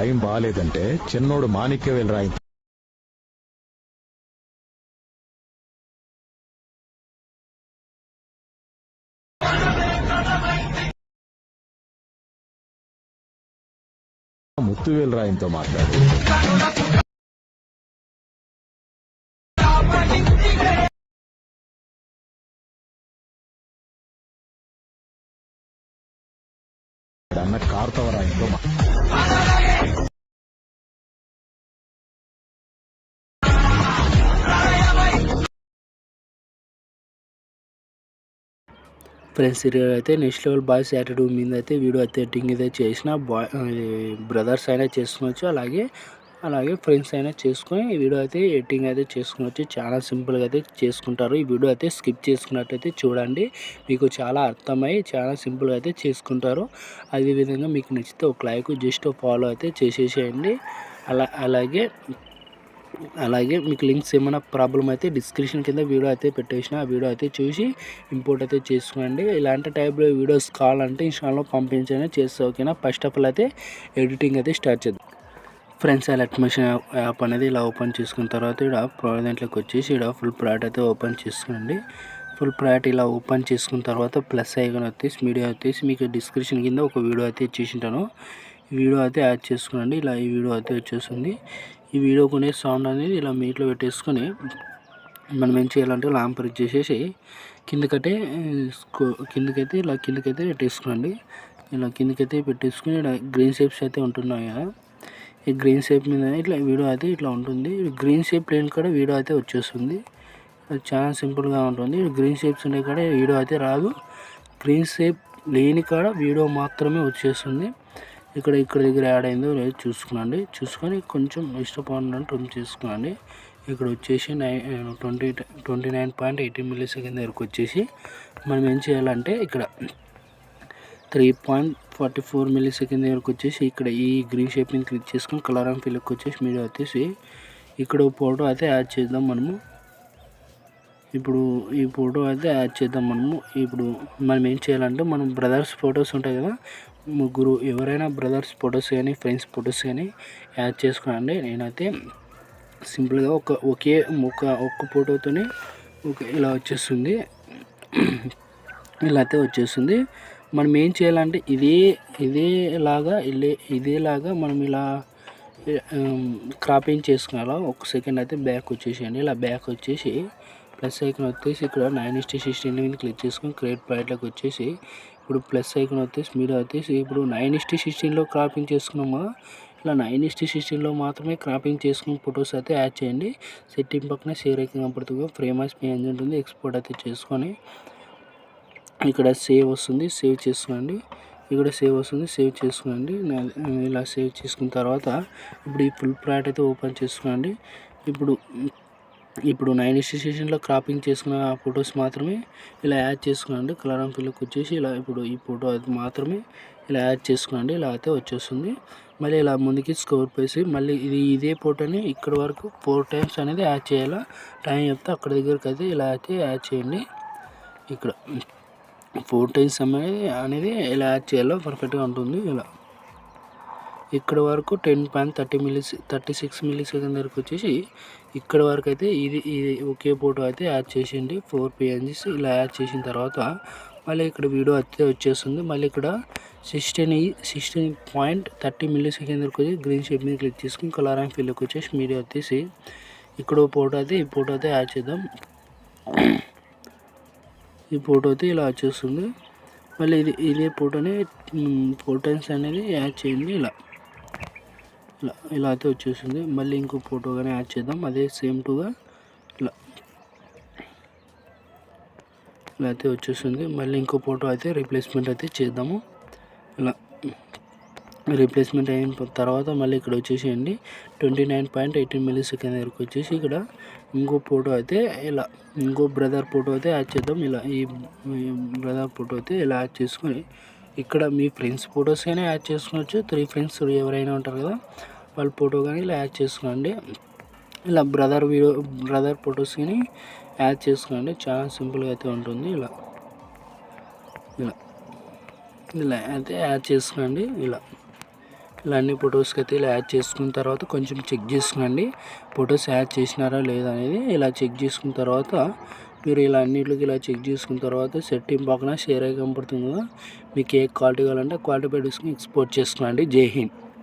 Time బాగాలేదంటే చిన్నోడు మాణిక్యవేలు రాయి ముత్తువేలు రాయంతో మాట్లాడు. అన్న కార్తవరాయంతో ఫ్రెండ్స్ ఈరోజు అయితే నెక్స్ట్ లెవెల్ బాయ్స్ యాటిట్యూడ్ మీద అయితే వీడియో అయితే ఎడిటింగ్ అయితే చేసిన బ్రదర్స్ అయినా చేసుకోవచ్చు, అలాగే ఫ్రెండ్స్ అయినా చేసుకొని ఈ వీడియో అయితే ఎడిటింగ్ అయితే చేసుకోవచ్చు. చాలా సింపుల్గా అయితే చేసుకుంటారు. ఈ వీడియో అయితే స్కిప్ చేసుకున్నట్టయితే చూడండి, మీకు చాలా అర్థమై చాలా సింపుల్గా అయితే చేసుకుంటారు. అదేవిధంగా మీకు నచ్చితే ఒక లైక్ జస్ట్ ఫాలో అయితే చేసేసేయండి. అలాగే మీకు లింక్స్ ఏమైనా ప్రాబ్లం అయితే డిస్క్రిప్షన్ కింద వీడియో అయితే పెట్టేసిన, ఆ వీడియో అయితే చూసి ఇంపోర్ట్ అయితే చేసుకోండి. ఇలాంటి టైప్లో వీడియోస్ కావాలంటే ఇన్స్టాగ్రామ్లో పంపించని చేస్తే ఓకేనా. ఫస్ట్ ఆఫ్ ఆల్ అయితే ఎడిటింగ్ అయితే స్టార్ట్ చేద్దాం. ఫ్రెండ్స్ ఎలక్ట్రిషన్ యాప్ అనేది ఇలా ఓపెన్ చేసుకున్న తర్వాత ఇక్కడ దాంట్లోకి వచ్చేసి ఇక్కడ ఫుల్ ప్రోడక్ట్ అయితే ఓపెన్ చేసుకోండి. ఫుల్ ప్రోడక్ట్ ఇలా ఓపెన్ చేసుకున్న తర్వాత ప్లస్ ఐకాన్ వచ్చేసి మీడియా వచ్చేసి మీకు డిస్క్రిప్షన్ కింద ఒక వీడియో అయితే ఇచ్చేసింటాను. ఈ వీడియో అయితే యాడ్ చేసుకోండి. ఇలా ఈ వీడియో అయితే వచ్చేస్తుంది. ఈ వీడియో కొనే సౌండ్ అనేది ఇలా మీట్లో పెట్టేసుకొని మనం ఏం చేయాలంటే లాంపర్ చేసేసి కిందకైతే ఇలా పెట్టేసుకోండి. ఇలా కిందకైతే పెట్టేసుకుని ఇలా గ్రీన్ షేప్స్ అయితే ఉంటున్నాయి కదా, ఈ గ్రీన్ షేప్ మీద ఇట్లా వీడియో అయితే ఇట్లా ఉంటుంది. గ్రీన్ షేప్ లేని కాడ వీడియో అయితే వచ్చేస్తుంది. అది చాలా సింపుల్గా ఉంటుంది. గ్రీన్ షేప్స్ ఉండే కాడ వీడియో అయితే రాదు, గ్రీన్ షేప్ లేని కాడ వీడియో మాత్రమే వచ్చేస్తుంది. ఇక్కడ దగ్గర యాడ్ అయిందో లేదు చూసుకొని కొంచెం ఇష్టపడినట్టు ట్రిమ్ చేసుకోండి. ఇక్కడ వచ్చేసి 29.80 మిల్లీసెకండ్ దగ్గరకు వచ్చేసి మనం ఏం చేయాలంటే ఇక్కడ 3.44 మిల్లీసెకండ్ దగ్గరకు వచ్చేసి ఇక్కడ ఈ గ్రీన్ షేప్ని క్లిక్ చేసుకొని కలర్ అండ్ ఫిల్కి వచ్చేసి మీరు వచ్చేసి ఇక్కడ ఫోటో అయితే యాడ్ చేద్దాం మనము. ఇప్పుడు ఈ ఫోటో అయితే యాడ్ చేద్దాం మనము. ఇప్పుడు మనం ఏం చేయాలంటే మనం బ్రదర్స్ ఫొటోస్ ఉంటాయి కదా, ముగ్గురు ఎవరైనా బ్రదర్స్ ఫొటోస్ కానీ ఫ్రెండ్స్ ఫొటోస్ కానీ యాడ్ చేసుకోండి. నేనైతే సింపుల్గా ఒక్క ఫోటోతోనే ఇలా వచ్చేస్తుంది. ఇలా అయితే వచ్చేస్తుంది. మనం ఏం చేయాలంటే ఇదేలాగా మనం ఇలా క్రాపింగ్ చేసుకోవాలా. ఒక సెకండ్ అయితే బ్యాక్ వచ్చేసేయండి. ఇలా బ్యాక్ వచ్చేసి ప్లస్ ఐకాన్ వచ్చేసి ఇక్కడ 9:16 క్లిక్ చేసుకొని క్రియేట్ పాయింట్లోకి వచ్చేసి ఇప్పుడు ప్లస్ ఐకాన్ వచ్చేసి మీరు వచ్చేసి ఇప్పుడు 9:16లో క్రాపింగ్ చేసుకున్నామా, ఇలా 9:16లో మాత్రమే క్రాపింగ్ చేసుకుని ఫొటోస్ అయితే యాడ్ చేయండి. సెట్టింగ్ పక్కన షేర్ ఐకాన్ కనపడుతుంది, ఫ్రేమ్ యాజ్ PNG ఉంటుంది. ఎక్స్పోర్ట్ అయితే చేసుకొని ఇక్కడ సేవ్ వస్తుంది, సేవ్ చేసుకోండి. ఇక్కడ సేవ్ వస్తుంది, సేవ్ చేసుకోండి. ఇలా సేవ్ చేసుకున్న తర్వాత ఇప్పుడు ఈ ఫుల్ ప్రోడక్ట్ అయితే ఓపెన్ చేసుకోండి. ఇప్పుడు 9:16లో క్రాపింగ్ చేసుకున్న ఫొటోస్ మాత్రమే ఇలా యాడ్ చేసుకోండి. కలర్ అండ్ ఫిల్కి వచ్చేసి ఇలా ఇప్పుడు ఈ ఫోటో అయితే మాత్రమే ఇలా యాడ్ చేసుకోండి. ఇలా అయితే వచ్చేస్తుంది. మళ్ళీ ఇలా ముందుకి స్కోర్ పేసి మళ్ళీ ఇదే ఫోటోని ఇక్కడ వరకు 4 టైమ్స్ అనేది యాడ్ చేయాలి. టైం చెప్తే అక్కడ దగ్గరికి అయితే ఇలా అయితే యాడ్ చేయండి. ఇక్కడ 4 టైమ్స్ అనేది ఇలా యాడ్ చేయాలో పర్ఫెక్ట్గా ఉంటుంది. ఇలా ఇక్కడ వరకు 10.36 మిల్లీసెకండ్ వరకు వచ్చేసి ఇక్కడ వరకు అయితే ఇది ఒకే ఫోటో అయితే యాడ్ చేసేయండి. 4 PNGs ఇలా యాడ్ చేసిన తర్వాత మళ్ళీ ఇక్కడ వీడియో అయితే వచ్చేస్తుంది. మళ్ళీ ఇక్కడ 16.30 మిల్లీసెకండ్ వరకు వచ్చి గ్రీన్ షేప్ మీద క్లిక్ చేసుకుని కలర్ అండ్ ఫిల్కి వచ్చేసి మీడియా వచ్చేసి ఇక్కడ ఈ ఫోటో అయితే యాడ్ చేద్దాం. ఈ ఫోటో అయితే ఇలా వచ్చేస్తుంది. మళ్ళీ ఇదే ఫోటోని 4 టైమ్స్ అనేది యాడ్ చేయండి. ఇలా అయితే వచ్చేస్తుంది. మళ్ళీ ఇంకో ఫోటో కానీ యాడ్ చేద్దాం. అదే సేమ్ టూగా ఇలా అయితే వచ్చేస్తుంది. మళ్ళీ ఇంకో ఫోటో అయితే రీప్లేస్మెంట్ అయితే చేద్దాము. ఇలా రీప్లేస్మెంట్ అయిన తర్వాత మళ్ళీ ఇక్కడ వచ్చేసేయండి 29.18 మిల్లీసెకండ్ దగ్గరకు వచ్చేసి ఇక్కడ ఇంకో ఫోటో అయితే ఇలా ఇంకో బ్రదర్ ఫోటో అయితే యాడ్ చేద్దాం. ఇలా ఈ బ్రదర్ ఫోటో అయితే ఇలా యాడ్ చేసుకొని ఇక్కడ మీ ఫ్రెండ్స్ ఫొటోస్ కానీ యాడ్ చేసుకోవచ్చు. 3 ఫ్రెండ్స్ ఎవరైనా ఉంటారు కదా, వాళ్ళ ఫోటో కానీ ఇలా యాడ్ చేసుకోండి. ఇలా బ్రదర్ ఫొటోస్ కానీ యాడ్ చేసుకోండి. చాలా సింపుల్గా అయితే ఉంటుంది. ఇలా అయితే యాడ్ చేసుకోండి. ఇలా అన్ని ఫొటోస్కి అయితే ఇలా యాడ్ చేసుకున్న తర్వాత కొంచెం చెక్ చేసుకునండి ఫొటోస్ యాడ్ చేసినారా లేదా అనేది. ఇలా చెక్ చేసుకున్న తర్వాత మీరు ఇలా అన్నిటికి ఇలా చెక్ చేసుకున్న తర్వాత సెట్టింగ్ పక్కన షేర్ ఐకాన్ పడుతుంది కదా, మీకు ఏ క్వాలిటీ కావాలంటే క్వాలిటీ పెట్టేసుకుని ఎక్స్పోర్ట్ చేసుకోండి. జై హింద్.